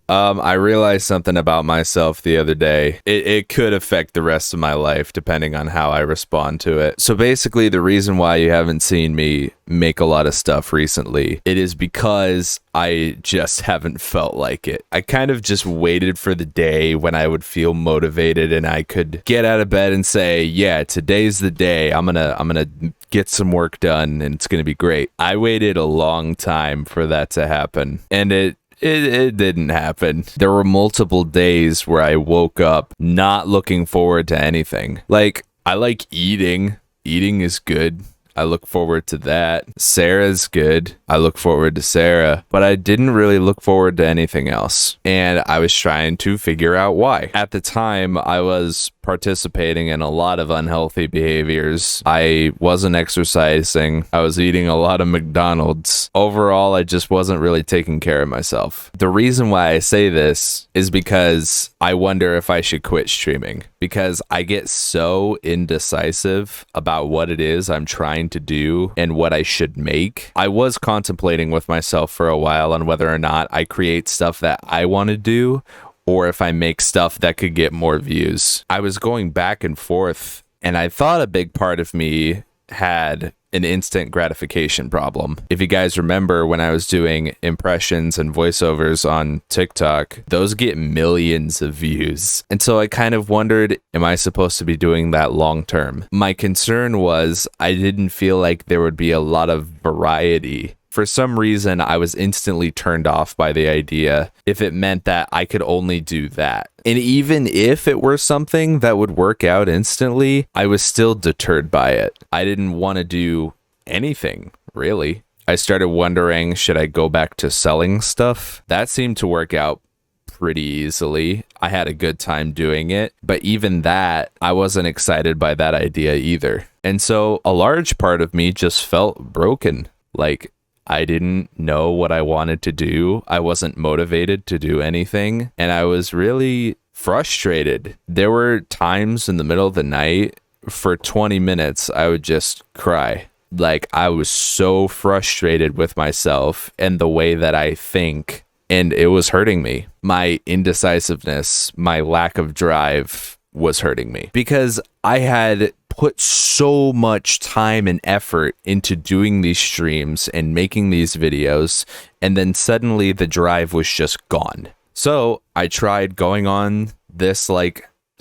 I realized something about myself the other day. It could affect the rest of my life depending on how I respond to it. So basically, the reason why you haven't seen me make a lot of stuff recently, it is because I just haven't felt like it. I kind of just waited for the day when I would feel motivated and I could get out of bed and say, yeah, today's the day. I'm gonna get some work done and it's gonna be great. I waited a long time for that to happen, and it didn't happen. There were multiple days where I woke up not looking forward to anything. Like, I like eating. Eating is good. I look forward to that. Sarah's good. I look forward to Sarah. But I didn't really look forward to anything else. And I was trying to figure out why. At the time, I was participating in a lot of unhealthy behaviors. I wasn't exercising. I was eating a lot of McDonald's. Overall, I just wasn't really taking care of myself. The reason why I say this is because I wonder if I should quit streaming, because I get so indecisive about what it is I'm trying to do and what I should make. I was contemplating with myself for a while on whether or not I create stuff that I want to do or if I make stuff that could get more views. I was going back and forth, and I thought a big part of me had an instant gratification problem. If you guys remember when I was doing impressions and voiceovers on TikTok, those get millions of views. And so I kind of wondered, am I supposed to be doing that long term? My concern was I didn't feel like there would be a lot of variety. For some reason, I was instantly turned off by the idea if it meant that I could only do that. And even if it were something that would work out instantly, I was still deterred by it. I didn't want to do anything, really. I started wondering, should I go back to selling stuff? That seemed to work out pretty easily. I had a good time doing it, but even that, I wasn't excited by that idea either. And so a large part of me just felt broken. Like, I didn't know what I wanted to do. I wasn't motivated to do anything, and I was really frustrated. There were times in the middle of the night, for 20 minutes, I would just cry. Like, I was so frustrated with myself and the way that I think, and it was hurting me. My indecisiveness, my lack of drive was hurting me because I had put so much time and effort into doing these streams and making these videos, and then suddenly the drive was just gone. So I tried going on this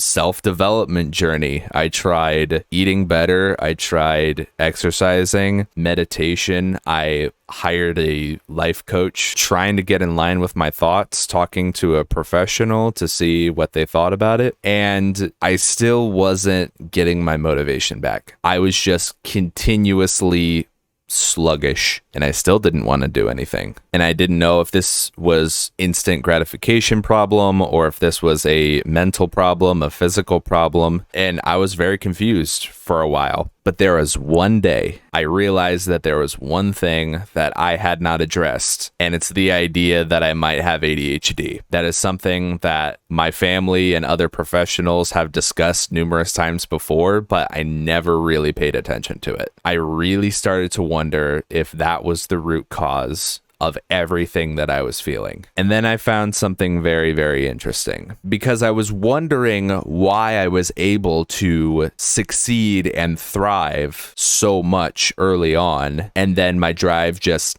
self-development journey. I tried eating better. I tried exercising, meditation. I hired a life coach, trying to get in line with my thoughts, talking to a professional to see what they thought about it. And I still wasn't getting my motivation back. I was just continuously sluggish, and I still didn't want to do anything. And I didn't know if this was instant gratification problem or if this was a mental problem, a physical problem. And I was very confused for a while. But there was one day I realized that there was one thing that I had not addressed, and it's the idea that I might have ADHD. That is something that my family and other professionals have discussed numerous times before, but I never really paid attention to it. I really started to wonder if that was the root cause of everything that I was feeling. And then I found something very, very interesting, because I was wondering why I was able to succeed and thrive so much early on, and then my drive just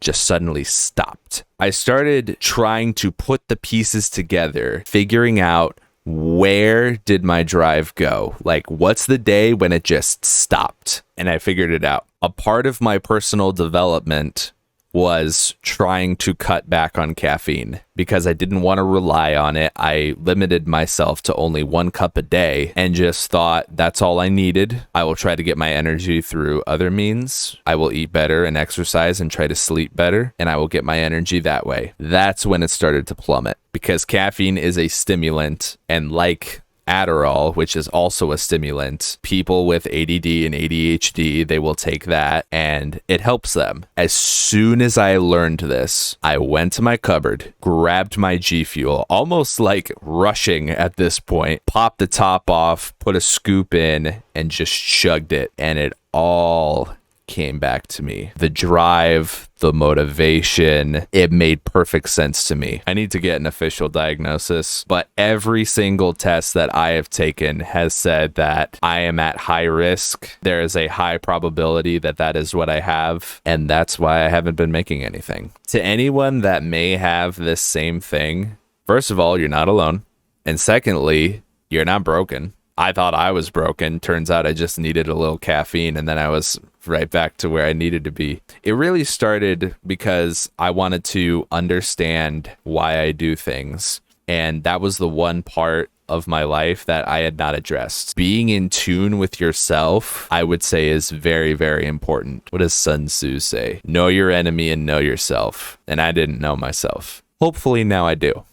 suddenly stopped. I started trying to put the pieces together, figuring out where did my drive go? Like, what's the day when it just stopped? And I figured it out. A part of my personal development was trying to cut back on caffeine because I didn't want to rely on it. I limited myself to only 1 cup a day and just thought that's all I needed. I will try to get my energy through other means. I will eat better and exercise and try to sleep better, and I will get my energy that way. That's when it started to plummet, because caffeine is a stimulant, and like Adderall, which is also a stimulant, people with ADD and ADHD, they will take that and it helps them. As soon as I learned this, I went to my cupboard, grabbed my G Fuel, almost like rushing at this point, popped the top off, put a scoop in, and just chugged it. And it all came back to me. The drive, the motivation, it made perfect sense to me. I need to get an official diagnosis, but every single test that I have taken has said that I am at high risk. There is a high probability that that is what I have, and that's why I haven't been making anything. To anyone that may have this same thing, first of all, you're not alone. And secondly, you're not broken. I thought I was broken. Turns out I just needed a little caffeine, and then I was right back to where I needed to be. It really started because I wanted to understand why I do things. And that was the one part of my life that I had not addressed. Being in tune with yourself, I would say, is very, very important. What does Sun Tzu say? Know your enemy and know yourself. And I didn't know myself. Hopefully now I do.